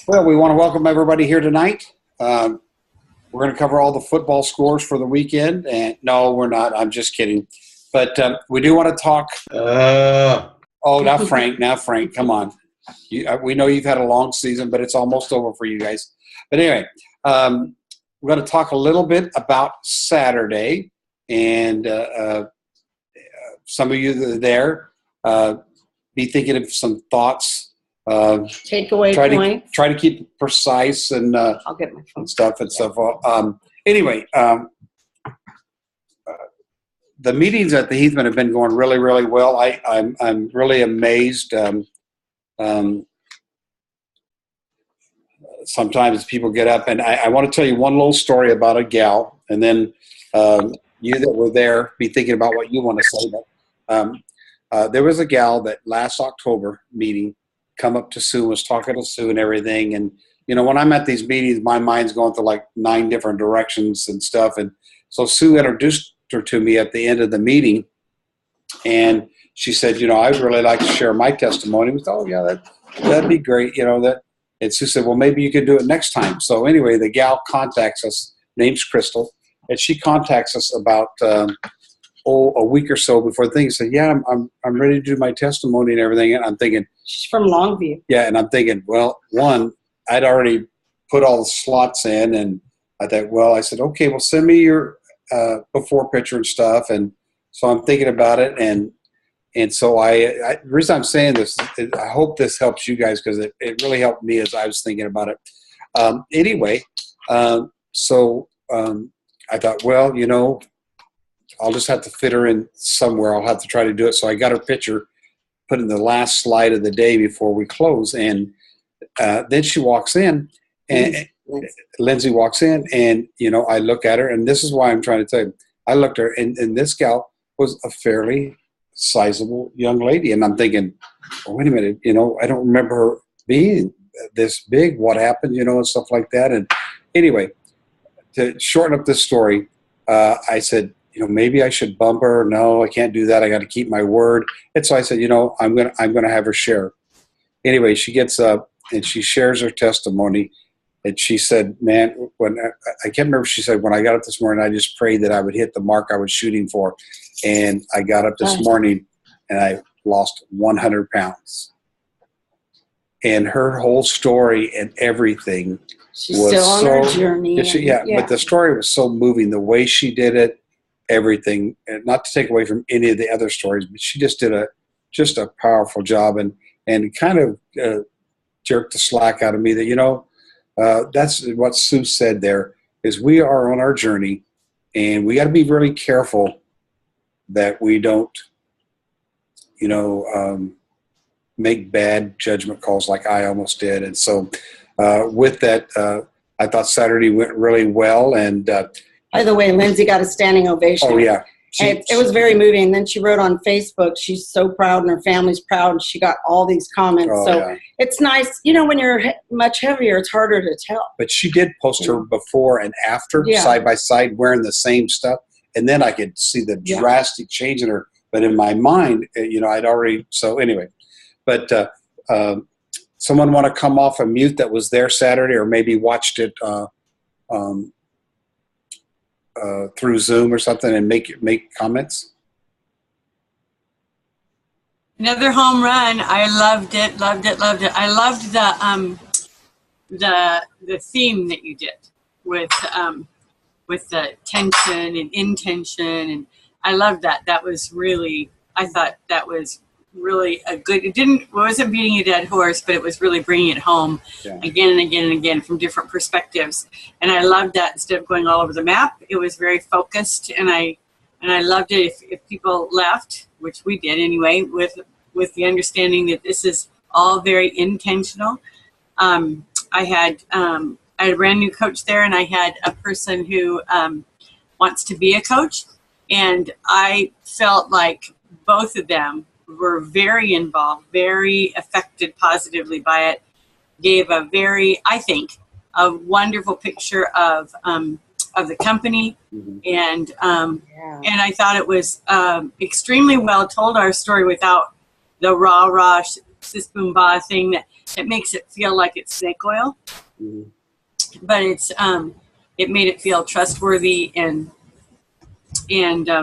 Well, we want to welcome everybody here tonight. We're going to cover all the football scores for the weekend. And no, we're not. I'm just kidding. But we do want to talk. Oh, now Frank. Come on. We know you've had a long season, but it's almost over for you guys. But anyway, we're going to talk a little bit about Saturday. And some of you that are there, be thinking of some thoughts. Takeaway points. Try to keep it precise and I'll get my phone. and stuff and stuff. Anyway, the meetings at the Heathman have been going really, really well. I'm really amazed. Sometimes people get up, and I want to tell you one little story about a gal, and then you that were there be thinking about what you want to say. But there was a gal that last October meeting come up to Sue, was talking to Sue and everything. And, you know, when I'm at these meetings, my mind's going through like 9 different directions and stuff. And so Sue introduced her to me at the end of the meeting. And she said, you know, I'd really like to share my testimony. We thought, oh, yeah, that'd be great. You know, that. And Sue said, well, maybe you could do it next time. So anyway, the gal contacts us, name's Crystal, and she contacts us about a week or so before things. Said, yeah, I'm ready to do my testimony and everything. And I'm thinking, she's from Longview. Yeah, and I'm thinking, well, one, I'd already put all the slots in, and I thought, well, I said, okay, well, send me your before picture and stuff. And so I'm thinking about it, and so the reason I'm saying this, I hope this helps you guys, because it really helped me as I was thinking about it. Anyway, so I thought, well, you know, I'll just have to fit her in somewhere. I'll have to try to do it. So I got her picture put in the last slide of the day before we close. And then she walks in, and Lindsay walks in, and, you know, I look at her, and this is why I'm trying to tell you. I looked at her, and this gal was a fairly sizable young lady. And I'm thinking, oh, wait a minute, you know, I don't remember her being this big. What happened, you know, and stuff like that. And anyway, to shorten up this story, I said, you know, maybe I should bump her. No, I can't do that. I got to keep my word. And so I said, you know, I'm gonna have her share. Anyway, she gets up and she shares her testimony. And she said, man, when I can't remember, she said, when I got up this morning, I just prayed that I would hit the mark I was shooting for. And I got up this morning and I lost 100 pounds. And her whole story and everything She's still on her journey. Yeah, but the story was so moving. The way she did it, everything, and not to take away from any of the other stories, but she just did a powerful job, and kind of jerked the slack out of me that, you know, that's what Sue said there, is we are on our journey, and we got to be really careful that we don't, you know, make bad judgment calls like I almost did. And so with that, I thought Saturday went really well. And by the way, Lindsay got a standing ovation. Oh, yeah. It was very moving. And then she wrote on Facebook, she's so proud and her family's proud. And she got all these comments. It's nice. You know, when you're much heavier, it's harder to tell. But she did post her before and after, side by side, wearing the same stuff. And then I could see the drastic change in her. But in my mind, you know, I'd already, so anyway. But someone want to come off a mute that was there Saturday, or maybe watched it through Zoom or something, and make comments? Another home run. I loved it. I loved the theme that you did with the tension and intention, and I loved that. That was really, I thought that was really a good, it wasn't beating a dead horse, but it was really bringing it home again and again and again from different perspectives. And I loved that instead of going all over the map, it was very focused, and I loved it if people left, which we did anyway, with the understanding that this is all very intentional. I had a brand new coach there, and I had a person who wants to be a coach, and I felt like both of them were very involved, very affected positively by it, gave a very, I think, a wonderful picture of the company, and I thought it was extremely well told, our story, without the rah-rah Sis Boom Ba thing that makes it feel like it's snake oil. Mhm. But it's it made it feel trustworthy and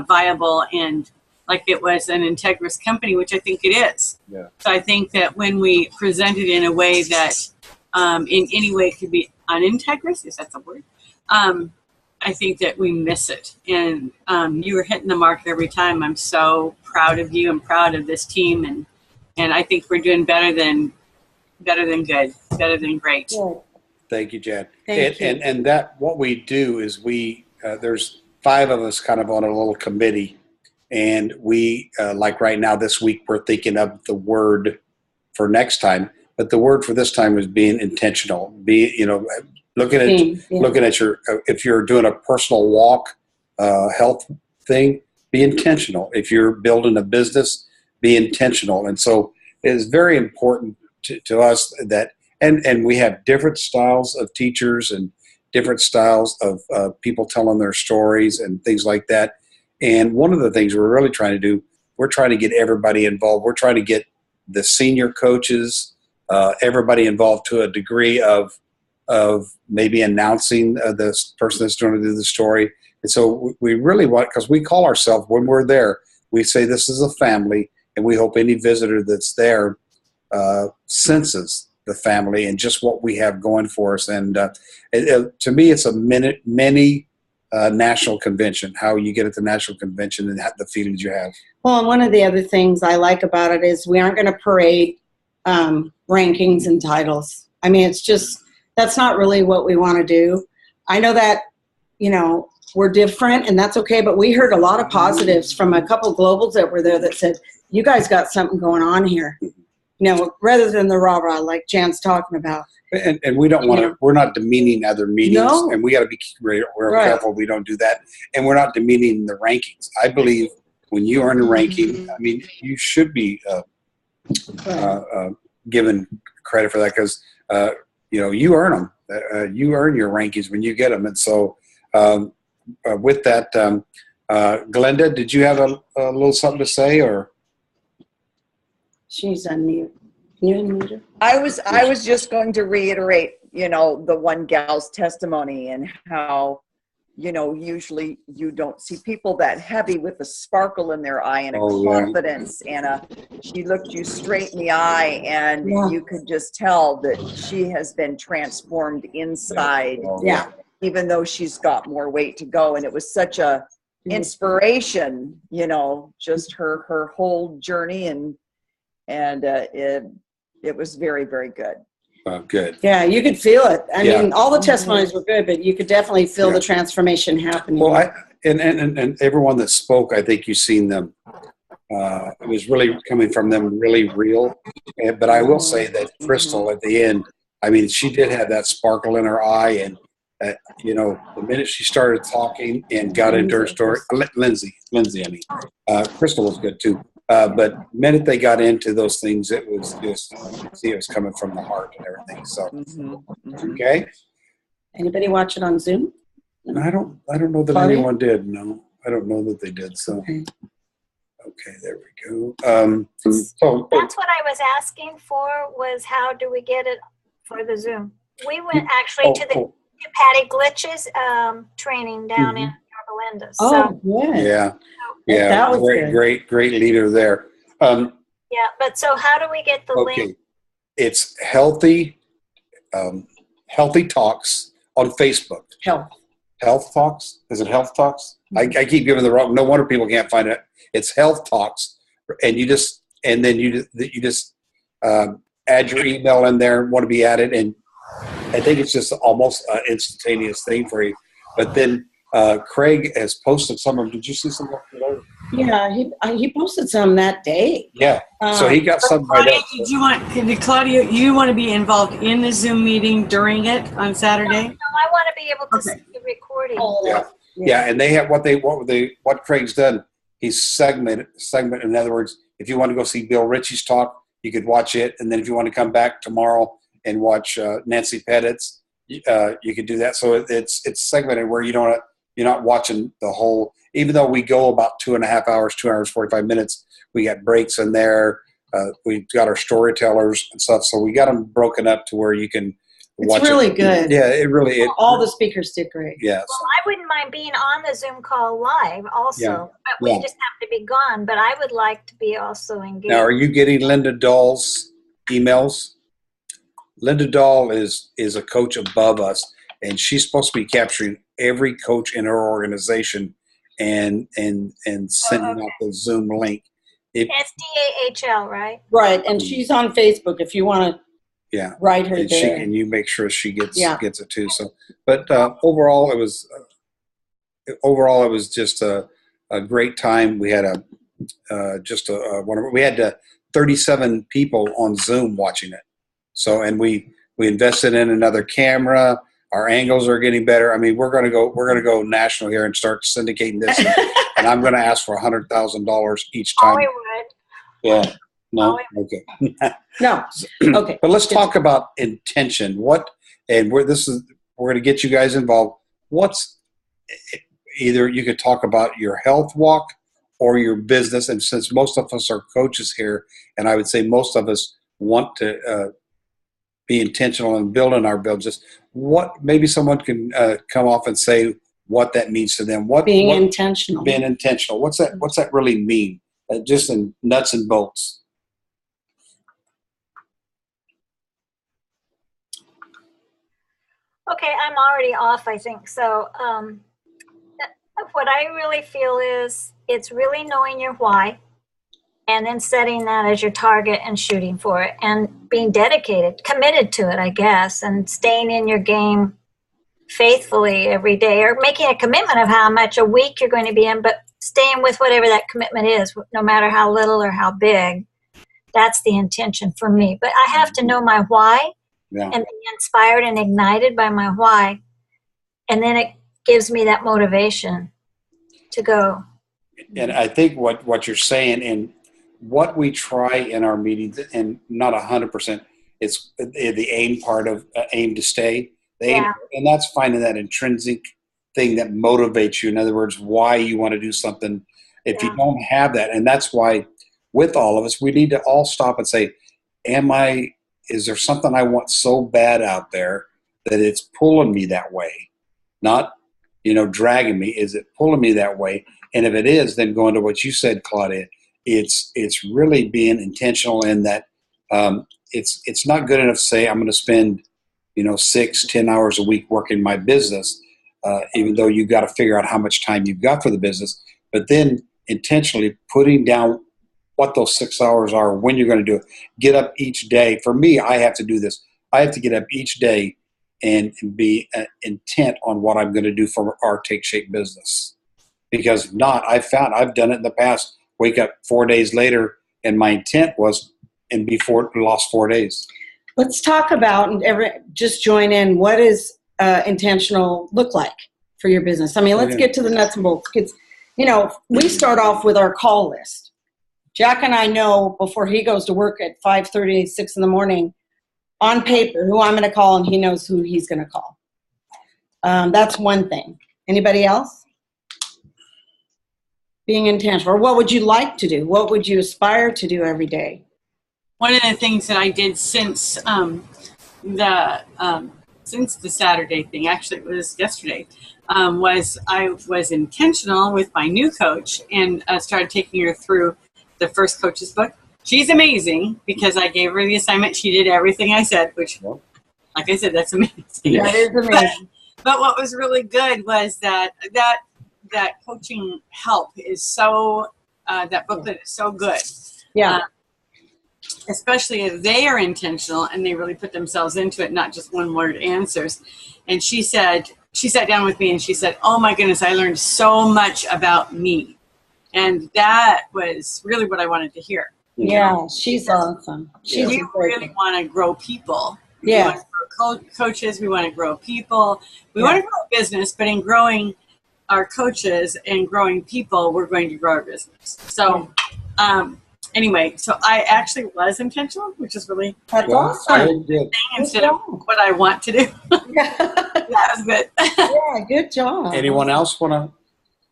viable and like it was an integrous company, which I think it is. Yeah. So I think that when we present it in a way that in any way could be unintegrous, is that the word? I think that we miss it. And you were hitting the mark every time. I'm so proud of you. I'm proud of this team, and I think we're doing better than good, better than great. Yeah. Thank you, Jan. Thank you. And that what we do is we there's 5 of us kind of on a little committee, and we like right now this week we're thinking of the word for next time, but the word for this time was being intentional. Looking at your if you're doing a personal walk, health thing, be intentional. If you're building a business, be intentional. And so it is very important to us that. And we have different styles of teachers and different styles of people telling their stories and things like that. And one of the things we're really trying to do, we're trying to get everybody involved. We're trying to get the senior coaches, everybody involved to a degree of maybe announcing this person that's going to do the story. And so we really want, because we call ourselves, when we're there, we say this is a family, and we hope any visitor that's there senses the family and just what we have going for us. And to me, it's a mini national convention, how you get at the national convention and the feelings you have. Well, and one of the other things I like about it is we aren't going to parade rankings and titles. I mean, it's just, that's not really what we want to do. I know that, we're different, and that's okay, but we heard a lot of positives from a couple globals that were there that said, you guys got something going on here. Rather than the rah-rah like Jan's talking about. And we don't want to, we're not demeaning other meetings. No. And we got to be real careful we don't do that. And we're not demeaning the rankings. I believe when you earn a ranking, I mean, you should be given credit for that because, you earn them. You earn your rankings when you get them. And so with that, Glenda, did you have a little something to say or? She's unmute. Can you unmute her? I was just going to reiterate, the one gal's testimony and how, usually you don't see people that heavy with a sparkle in their eye and a confidence and she looked you straight in the eye and you could just tell that she has been transformed inside. Yeah. Even though she's got more weight to go. And it was such a inspiration, just her whole journey and it was very, very good. Good. Yeah, you could feel it. I mean, all the testimonies were good, but you could definitely feel the transformation happening. Well, and everyone that spoke, I think you've seen them. It was really coming from them, really real. But I will say that Crystal at the end, I mean, she did have that sparkle in her eye, and the minute she started talking and got into her story, Lindsay, I mean, Crystal was good too. But the minute they got into those things, it was just, it was coming from the heart and everything. So, okay. Anybody watch it on Zoom? I don't know that anyone did. No, I don't know that they did. So, okay, there we go. So that's what I was asking for, was how do we get it for the Zoom? We went actually to the Patty Glitch's training down in Yorba Linda. So, yeah. Yeah, that was great leader there. Yeah, but so how do we get the link? It's healthy talks on Facebook. Health talks. Is it health talks? I keep giving the wrong. No wonder people can't find it. It's health talks, and you just add your email in there. Want to be added, and I think it's just almost an instantaneous thing for you. But then Craig has posted some of them. Did you see some of them? Yeah, he posted some that day. Yeah, so he got some. Claudia, Claudia, you want to be involved in the Zoom meeting during it on Saturday? No, I want to be able to see the recording. Yeah, and they have what Craig's done. He's segment. In other words, if you want to go see Bill Ritchie's talk, you could watch it, and then if you want to come back tomorrow and watch Nancy Pettit's, you could do that. So it's segmented where you're not watching the whole. Even though we go about 2.5 hours, 2 hours 45 minutes, we got breaks in there. we've got our storytellers and stuff. So we got them broken up to where you can watch. It's really good. Yeah, it really. All the speakers did great. Yes. Well, I wouldn't mind being on the Zoom call live also, Yeah. but we Yeah. just have to be gone. But I would like to be also engaged. Now, are you getting Linda Dahl's emails? Linda Dahl is a coach above us, and she's supposed to be capturing every coach in her organization and sending out the Zoom link. SDAHL, right? Right, and she's on Facebook if you want to write her and there. and you make sure she gets it too. So, but overall, it was just a great time. We had we had 37 people on Zoom watching it. So, and we invested in another camera. Our angles are getting better. I mean, we're going to go national here and start syndicating this. And I'm going to ask for $100,000 each time. We would. Yeah. No. Okay. No. Okay. But let's talk about intention. We're going to get you guys involved. Either you could talk about your health walk or your business. And since most of us are coaches here, and I would say most of us want to be intentional in building our business, maybe someone can come off and say what that means to them. Being intentional. Being intentional. What's that really mean? Just in nuts and bolts. Okay, I'm already off, I think. So what I really feel is it's really knowing your why and then setting that as your target and shooting for it and being dedicated, committed to it, I guess, and staying in your game faithfully every day or making a commitment of how much a week you're going to be in, but staying with whatever that commitment is, no matter how little or how big. That's the intention for me. But I have to know my why and be inspired and ignited by my why. And then it gives me that motivation to go. And I think what you're saying and what we try in our meetings, and not 100%, it's the aim part of aim to stay. And that's finding that intrinsic thing that motivates you. In other words, why you want to do something. If you don't have that, and that's why with all of us, we need to all stop and say, is there something I want so bad out there that it's pulling me that way? Not, dragging me. Is it pulling me that way? And if it is, then going to what you said, Claudia, it's really being intentional in that it's not good enough to say I'm going to spend 6-10 hours a week working my business, even though you've got to figure out how much time you've got for the business, but then intentionally putting down what those 6 hours are, when you're going to do it. Get up each day. For me, I have to do this. I have to get up each day and be intent on what I'm going to do for our Take Shape business. Because if not, I've done it in the past, wake up 4 days later, and my intent was, and before lost 4 days. Let's talk about, just join in, what does intentional look like for your business? I mean, let's get to the nuts and bolts. We start off with our call list. Jack and I know before he goes to work at 5:30, 6 in the morning, on paper, who I'm going to call, and he knows who he's going to call. That's one thing. Anybody else? Being intentional. Or what would you like to do? What would you aspire to do every day? One of the things that I did since the Saturday thing, actually it was yesterday, was I was intentional with my new coach and started taking her through the first coach's book. She's amazing because I gave her the assignment. She did everything I said, which, like I said, that's amazing. That is amazing. But what was really good was that coaching help is so, that booklet is so good. Yeah. Especially if they are intentional and they really put themselves into it, not just one word answers. And she sat down with me and she said, oh my goodness, I learned so much about me. And that was really what I wanted to hear. Yeah, she's awesome. We really want to grow people. Yeah. We want to grow coaches. We want to grow people. We want to grow business, but in growing our coaches and growing people, we're going to grow our business. So, anyway, so I actually was intentional, which is really awesome. Instead of what I want to do. That was good. Yeah, good job. Anyone else want to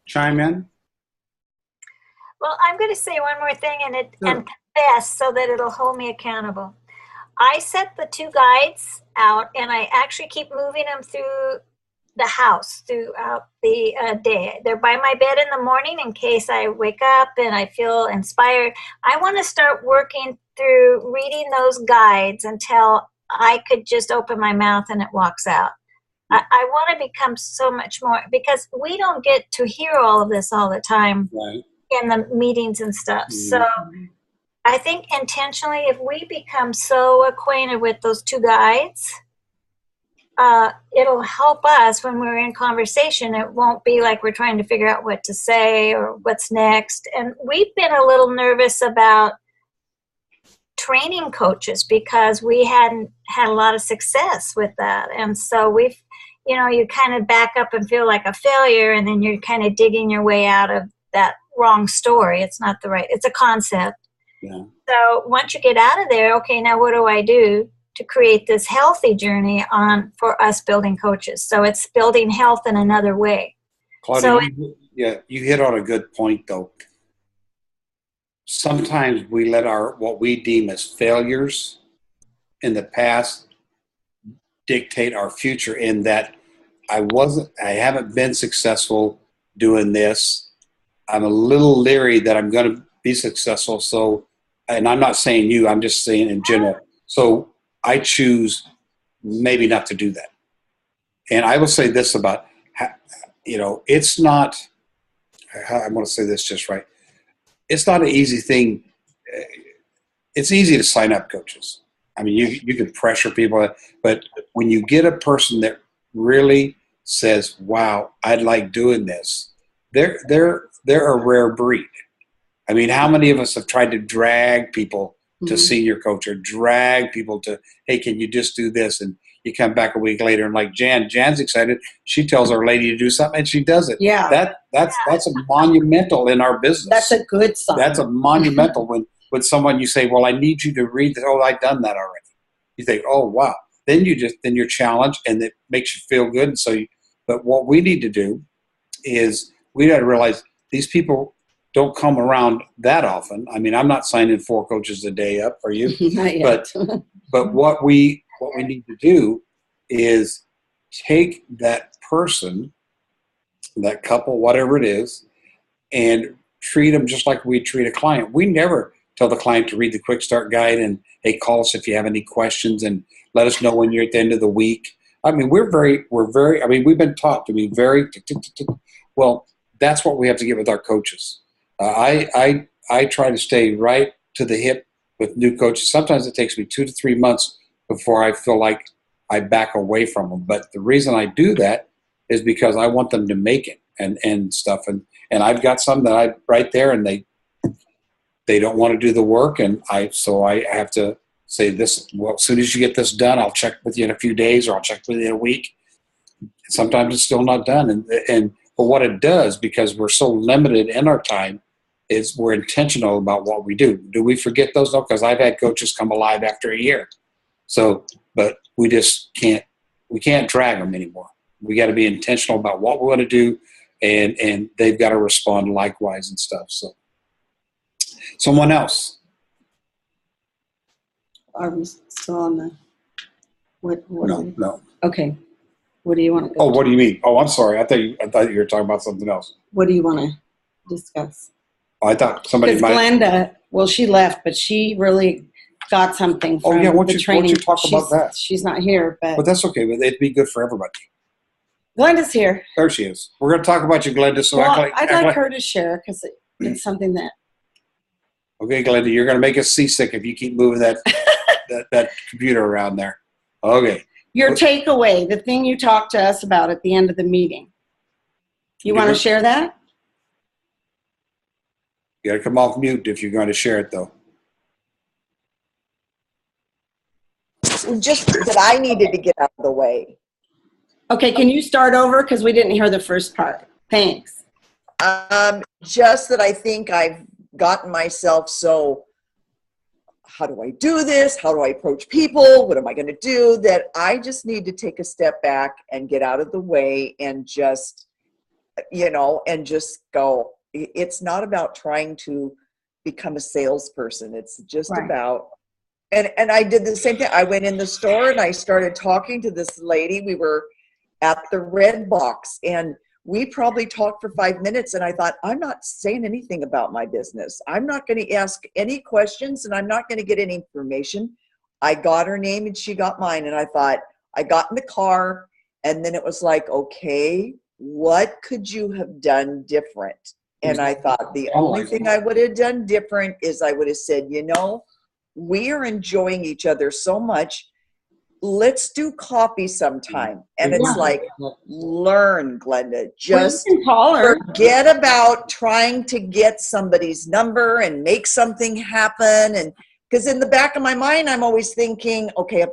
chime in? Well, I'm going to say one more thing, and best so that it'll hold me accountable. I set the 2 guides out, and I actually keep moving them through the house throughout the day. They're by my bed in the morning in case I wake up and I feel inspired. I want to start working through reading those guides until I could just open my mouth and it walks out. I want to become so much more, because we don't get to hear all of this all the time Right. in the meetings and stuff. So I think intentionally, if we become so acquainted with those 2 guides, it'll help us when we're in conversation. It won't be like we're trying to figure out what to say or what's next. And we've been a little nervous about training coaches because we hadn't had a lot of success with that. And so we've, you kind of back up and feel like a failure, and then you're kind of digging your way out of that wrong story. It's not the right, it's a concept. Yeah. So once you get out of there, okay, now what do I do to create this healthy journey on for us building coaches? So it's building health in another way. Claudia, So you hit on a good point, though. Sometimes we let what we deem as failures in the past dictate our future, in that I haven't been successful doing this. I'm a little leery that I'm going to be successful. So, and I'm not saying you, I'm just saying in general. So I choose maybe not to do that. And I will say this about, it's not, I want to say this just right. It's not an easy thing. It's easy to sign up coaches. I mean, you can pressure people, but when you get a person that really says, wow, I'd like doing this, they're a rare breed. I mean, how many of us have tried to drag people to see your coach, or drag people to, hey, can you just do this? And you come back a week later and like Jan's excited. She tells her lady to do something and she does it. Yeah. That's a monumental in our business. That's a good sign. That's a monumental when someone you say, well, I need you to read this. Oh, I've done that already. You think, oh, wow. Then you're challenged, and it makes you feel good. And so, but what we need to do is we got to realize these people don't come around that often. I mean, I'm not signing 4 coaches a day up for you, Not yet. but what we need to do is take that person, that couple, whatever it is, and treat them just like we treat a client. We never tell the client to read the quick start guide and, hey, call us if you have any questions and let us know when you're at the end of the week. I mean, we've been taught to be very, well, that's what we have to get with our coaches. I try to stay right to the hip with new coaches. Sometimes it takes me 2 to 3 months before I feel like I back away from them. But the reason I do that is because I want them to make it and stuff. And I've got some that I right there, and they don't want to do the work. And so I have to say this, well, as soon as you get this done, I'll check with you in a few days, or I'll check with you in a week. Sometimes it's still not done. But what it does, because we're so limited in our time, is we're intentional about what we do. Do we forget those? No, because I've had coaches come alive after a year. So, but we just can't drag them anymore. We got to be intentional about what we want to do, and they've got to respond likewise and stuff. So, someone else. Are we still on the? What No. Okay. What do you want to go Oh, what to? do you mean? Oh, I'm sorry. I thought you were talking about something else. What do you want to discuss? Oh, I thought somebody Because might. Glenda, well, she left, but she really got something from Oh, yeah, why don't the you training. talk about that? She's not here, But but that's okay. But it'd be good for everybody. Glenda's here. There she is. We're going to talk about you, Glenda. So Well, I'd like her to share because it's something that. Okay, Glenda, you're going to make us seasick if you keep moving that that computer around there. Okay. Your takeaway, the thing you talked to us about at the end of the meeting. You want to share that? You got to come off mute if you're going to share it, though. Just that I needed to get out of the way. Okay, can you start over? Because we didn't hear the first part. Thanks. Just that I think I've gotten myself so, how do I do this? How do I approach people? What am I going to do? That I just need to take a step back and get out of the way and just, and just go. It's not about trying to become a salesperson. It's just Right. about, and I did the same thing. I went in the store and I started talking to this lady. We were at the Red Box, and we probably talked for 5 minutes, and I thought, I'm not saying anything about my business. I'm not going to ask any questions, and I'm not going to get any information. I got her name and she got mine, and I thought, I got in the car, and then it was like, okay, what could you have done different? And I thought the only thing I would have done different is I would have said, you know, we are enjoying each other so much. Let's do coffee sometime. And it's like, learn, Glenda. Just Well, you can call her. forget about trying to get somebody's number and make something happen. And because in the back of my mind, I'm always thinking, okay,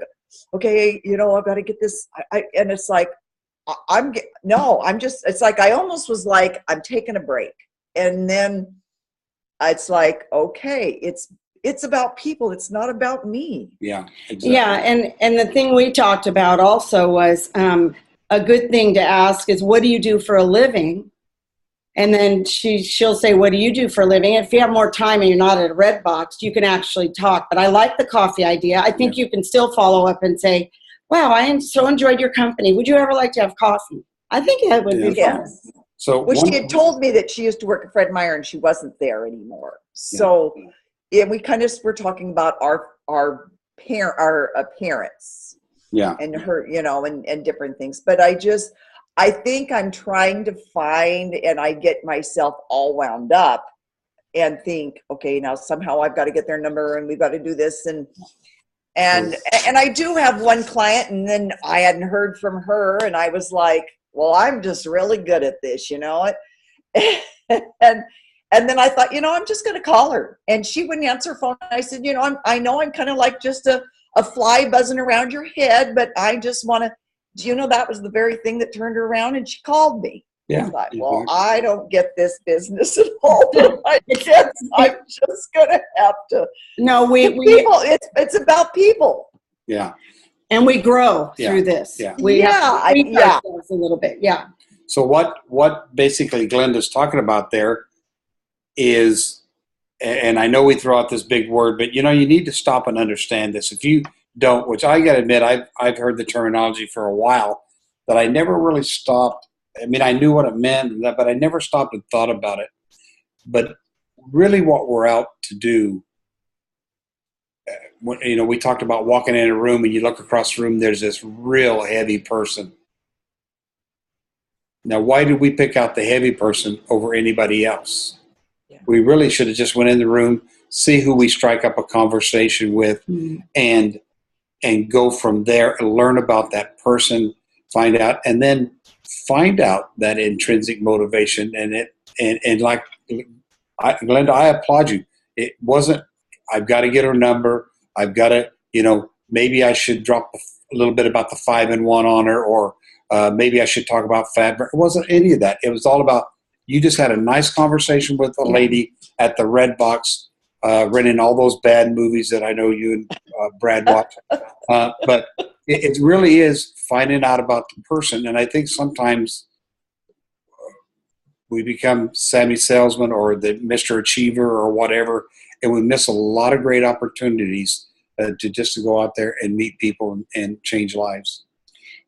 you know, I've got to get this. And it's like, it's like, I almost was like, I'm taking a break. And then it's like, okay, it's about people. It's not about me. Yeah, exactly. Yeah, and the thing we talked about also was a good thing to ask is, what do you do for a living? And then she'll say, what do you do for a living? If you have more time and you're not at a Red Box, you can actually talk. But I like the coffee idea. I think you can still follow up and say, wow, I so enjoyed your company. Would you ever like to have coffee? I think that would be fun. So well, she had told me that she used to work at Fred Meyer and she wasn't there anymore. So we kind of were talking about our parents. Yeah. And her, you know, and different things. But I think I'm trying to find, and I get myself all wound up and think, okay, now somehow I've got to get their number and we've got to do this. And I do have one client, and then I hadn't heard from her, and I was like, well, I'm just really good at this, you know. And then I thought, you know, I'm just going to call her, and she wouldn't answer her phone. I said, you know, I know I'm kind of like just a fly buzzing around your head, but I just want to, do you know, that was the very thing that turned her around, and she called me. Yeah. I thought, well, I don't get this business at all. I guess I'm just going to have to. No, it's about people. Yeah. And we grow through this. Yeah. We have to treat ourselves a little bit. Yeah. So what basically Glenda's talking about there is, and I know we throw out this big word, but you know, you need to stop and understand this. If you don't, which I got to admit, I've heard the terminology for a while, that I never really stopped. I mean, I knew what it meant, but I never stopped and thought about it. But really what we're out to do, you know, we talked about walking in a room and you look across the room, there's this real heavy person. Now, why did we pick out the heavy person over anybody else? Yeah. We really should have just went in the room, see who we strike up a conversation with, and go from there and learn about that person, find out that intrinsic motivation. And like Glenda, I applaud you. It wasn't, I've got to get her number. I've got to, you know, maybe I should drop a little bit about the 5-in-1 on her, or maybe I should talk about fat. It wasn't any of that. It was all about, you just had a nice conversation with a lady at the Red Box, renting all those bad movies that I know you and Brad watch. But it really is finding out about the person. And I think sometimes we become Sammy Salesman or the Mr. Achiever or whatever, and we miss a lot of great opportunities to go out there and meet people and change lives.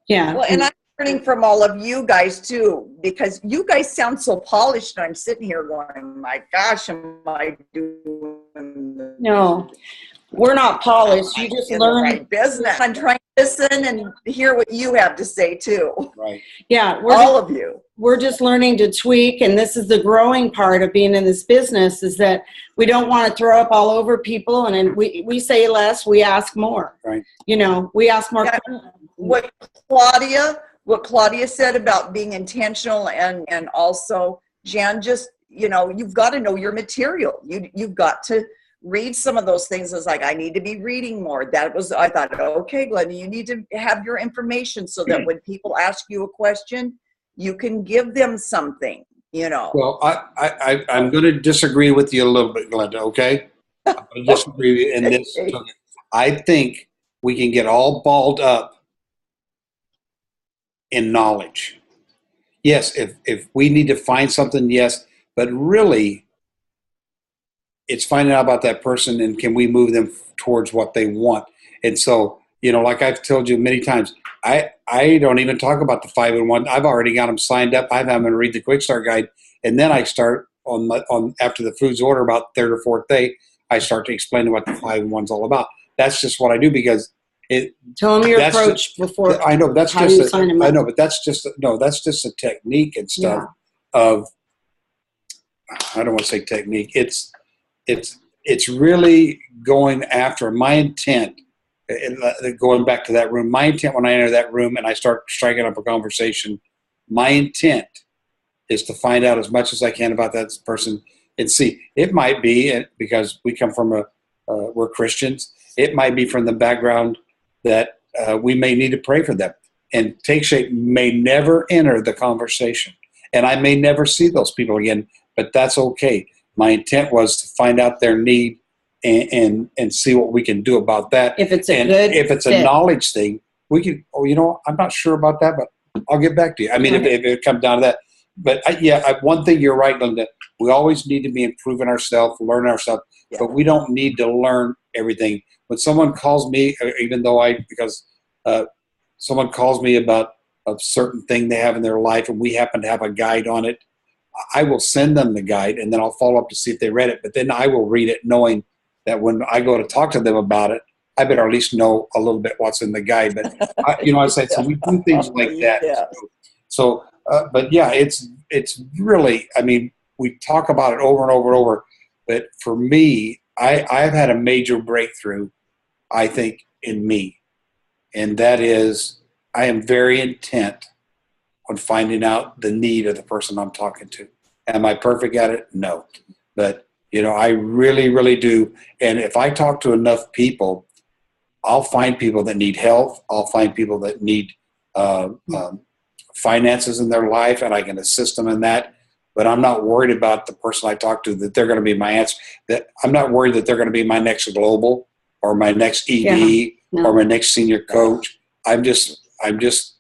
Yeah. Well, and I'm learning from all of you guys too, because you guys sound so polished, and I'm sitting here going, my gosh, am I doing No, we're not polished. You just learn right business. I'm trying to listen and hear what you have to say too. Right. Yeah, all of you. We're just learning to tweak, and this is the growing part of being in this business, is that we don't want to throw up all over people, and we say less, we ask more. Right. You know, we ask more. What Claudia said about being intentional, and also Jan, just, you know, you've got to know your material. You've got to read some of those things. It's like, I need to be reading more. I thought, okay, Glenda, you need to have your information so that when people ask you a question, you can give them something, you know. Well, I'm going to disagree with you a little bit, Glenda, okay? I'm going to disagree in this. I think we can get all balled up in knowledge. Yes, if we need to find something, yes, but really, it's finding out about that person and can we move them towards what they want. And so, like I've told you many times, I don't even talk about the 5-in-1. I've already got them signed up. I've had them read the Quick Start Guide, and then I start on after the food's order about third or fourth day. I start to explain what the 5-in-1's all about. That's just what I do because it. Tell them your approach before. I know that's how just. You sign them up. I know, but that's just that's just a technique and stuff of. I don't want to say technique. It's really going after my intent. Going back to that room, my intent when I enter that room and I start striking up a conversation, my intent is to find out as much as I can about that person and see. It might be because we come from we're Christians. It might be from the background that we may need to pray for them. And Take Shape may never enter the conversation, and I may never see those people again. But that's okay. My intent was to find out their need and see what we can do about that. If it's if it's a knowledge thing, we can. I'm not sure about that, but I'll get back to you. I mean, if it comes down to that. But one thing you're right, Linda. We always need to be improving ourselves, learning ourselves, but we don't need to learn everything. When someone calls me, even though someone calls me about a certain thing they have in their life, and we happen to have a guide on it, I will send them the guide, and then I'll follow up to see if they read it. But then I will read it knowing that when I go to talk to them about it, I better at least know a little bit what's in the guide. But, I say, so we do things like that. Yeah. So, but yeah, it's really, I mean, we talk about it over and over and over. But for me, I've had a major breakthrough, I think, in me. And that is I am very intent on finding out the need of the person I'm talking to. Am I perfect at it? No. But, I really, really do. And if I talk to enough people, I'll find people that need health. I'll find people that need finances in their life, and I can assist them in that. But I'm not worried about the person I talk to, that they're going to be my answer. That I'm not worried that they're going to be my next global or my next ED or my next senior coach. I'm just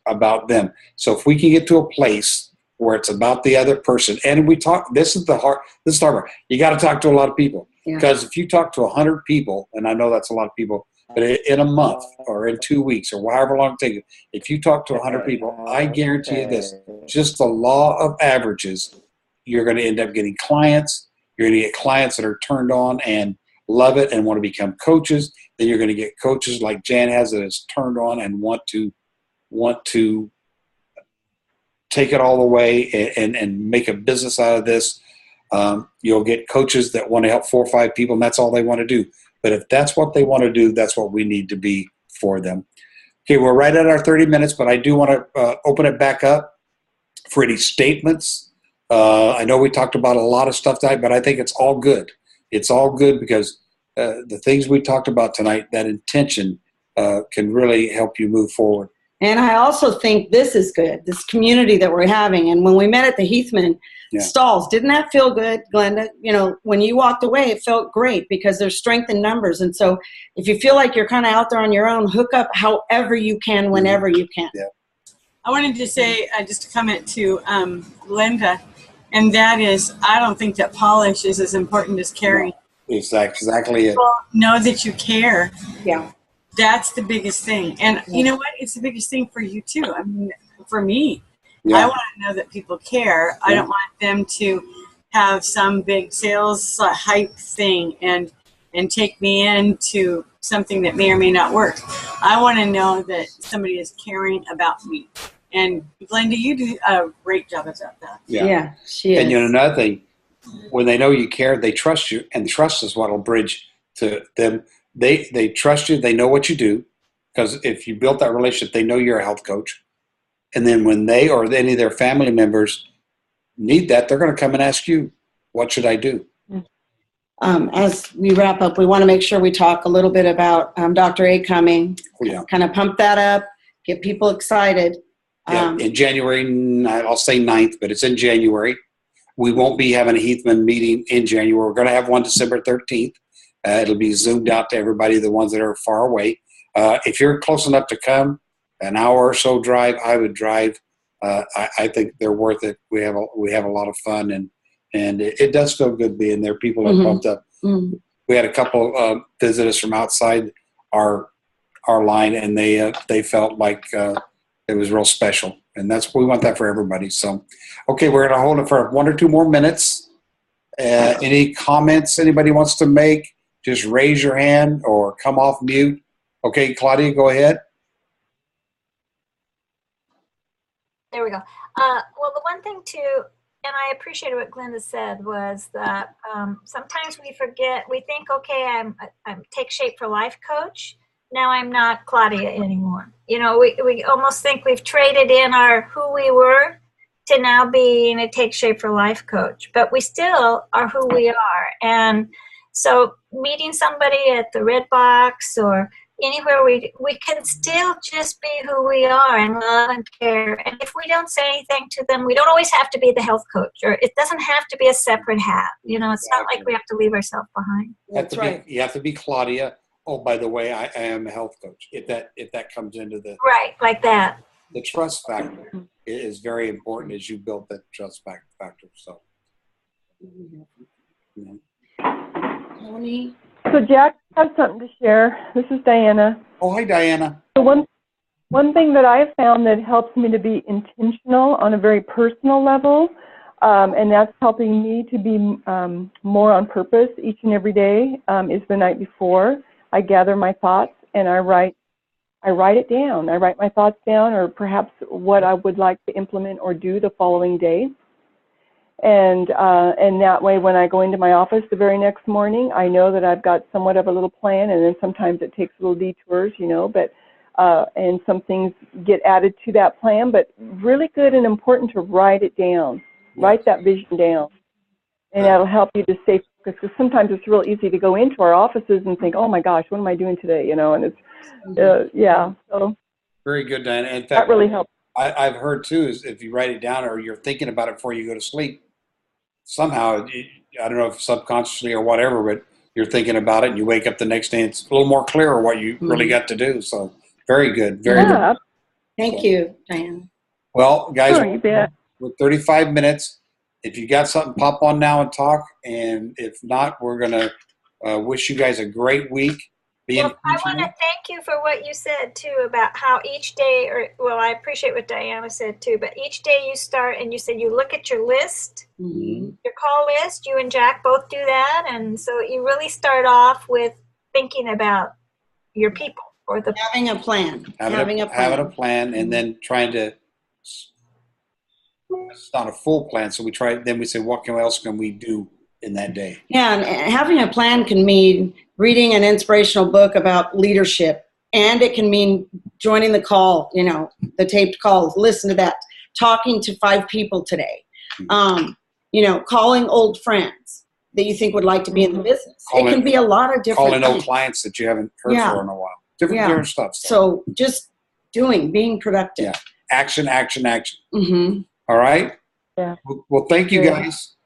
about them. So if we can get to a place where it's about the other person, and we talk, this is the hard part. You got to talk to a lot of people, because if you talk to 100 people, and I know that's a lot of people, but in a month or in 2 weeks or however long it takes, if you talk to 100 people, I guarantee you this, just the law of averages, you're going to end up getting clients. You're going to get clients that are turned on and love it and want to become coaches. Then you're going to get coaches like Jan has that is turned on and want to take it all the way and make a business out of this. You'll get coaches that want to help 4 or 5 people, and that's all they want to do. But if that's what they want to do, that's what we need to be for them. Okay, we're right at our 30 minutes, but I do want to open it back up for any statements. I know we talked about a lot of stuff tonight, but I think it's all good. It's all good because the things we talked about tonight, that intention can really help you move forward. And I also think this is good, this community that we're having. And when we met at the Heathman stalls, didn't that feel good, Glenda? When you walked away, it felt great because there's strength in numbers. And so if you feel like you're kind of out there on your own, hook up however you can, whenever you can. Yeah. I wanted to say, just a comment to Glenda, and that is, I don't think that polish is as important as caring. No, exactly it. People know that you care. Yeah. That's the biggest thing. And you know what? It's the biggest thing for you too. I mean, for me, I want to know that people care. I don't want them to have some big sales hype thing and take me into something that may or may not work. I want to know that somebody is caring about me. And Glenda, you do a great job about that. Yeah, she is. And another thing, when they know you care, they trust you, and trust is what will bridge to them. They trust you. They know what you do, because if you built that relationship, they know you're a health coach. And then when they or any of their family members need that, they're going to come and ask you, what should I do? As we wrap up, we want to make sure we talk a little bit about Dr. A coming, kind of pump that up, get people excited. In January, I'll say 9th, but it's in January. We won't be having a Heathman meeting in January. We're going to have one December 13th. It'll be zoomed out to everybody, the ones that are far away. If you're close enough to come, an hour or so drive, I would drive. I think they're worth it. We have a lot of fun, and it does feel good being there. People are pumped up. We had a couple visitors from outside our line, and they felt like it was real special, and we want that for everybody. So, okay, we're going to hold it for 1 or 2 more minutes. Any comments anybody wants to make? Just raise your hand or come off mute. Okay, Claudia, go ahead. There we go. Well, the one thing too, and I appreciated what Glenda said, was that sometimes we forget. We think, okay, I'm Take Shape for Life coach. Now I'm not Claudia anymore. You know, we almost think we've traded in our who we were to now being a Take Shape for Life coach, but we still are who we are. And so meeting somebody at the Red Box or anywhere, we can still just be who we are and love and care. And if we don't say anything to them, we don't always have to be the health coach, or it doesn't have to be a separate hat. You know, it's not like we have to leave ourselves behind. That's right. You have to be Claudia. Oh, by the way, I am a health coach. If that comes into the right, like that. The trust factor is very important as you build that trust factor. So, Tony. So Jack, I have something to share. This is Diana. Oh, hi, Diana. So one thing that I have found that helps me to be intentional on a very personal level, and that's helping me to be more on purpose each and every day, is the night before. I gather my thoughts and I write it down. I write my thoughts down, or perhaps what I would like to implement or do the following day. And that way, when I go into my office the very next morning, I know that I've got somewhat of a little plan, and then sometimes it takes little detours, you know, but and some things get added to that plan, but really good and important to write it down, write that vision down, and that'll help you to stay focused, because sometimes it's real easy to go into our offices and think, oh my gosh, what am I doing today, you know, and it's, yeah. So Very good, Diana. In fact, that really helps. I've heard too, is if you write it down or you're thinking about it before you go to sleep, somehow, I don't know if subconsciously or whatever, but you're thinking about it and you wake up the next day and it's a little more clear what you really got to do. So very good. Very good. Thank you, Diane. Well, guys, Sure, we're 35 minutes. If you got something, pop on now and talk. And if not, we're going to wish you guys a great week. Well, I want to thank you for what you said too about how each day, I appreciate what Diana said too, but each day you start and you said you look at your list, your call list, you and Jack both do that. And so you really start off with thinking about your people, or having a plan. Having a plan, and then trying to, it's not a full plan. So we say, what else can we do in that day? Yeah, and having a plan can mean reading an inspirational book about leadership, and it can mean joining the call, you know, the taped calls, listen to that, talking to 5 people today, you know, calling old friends that you think would like to be in the business. It can be a lot of different calling things. old clients that you haven't heard for in a while. Different stuff. So just being productive. Yeah. Action. Mm-hmm. All right. Yeah. Well, thank you guys.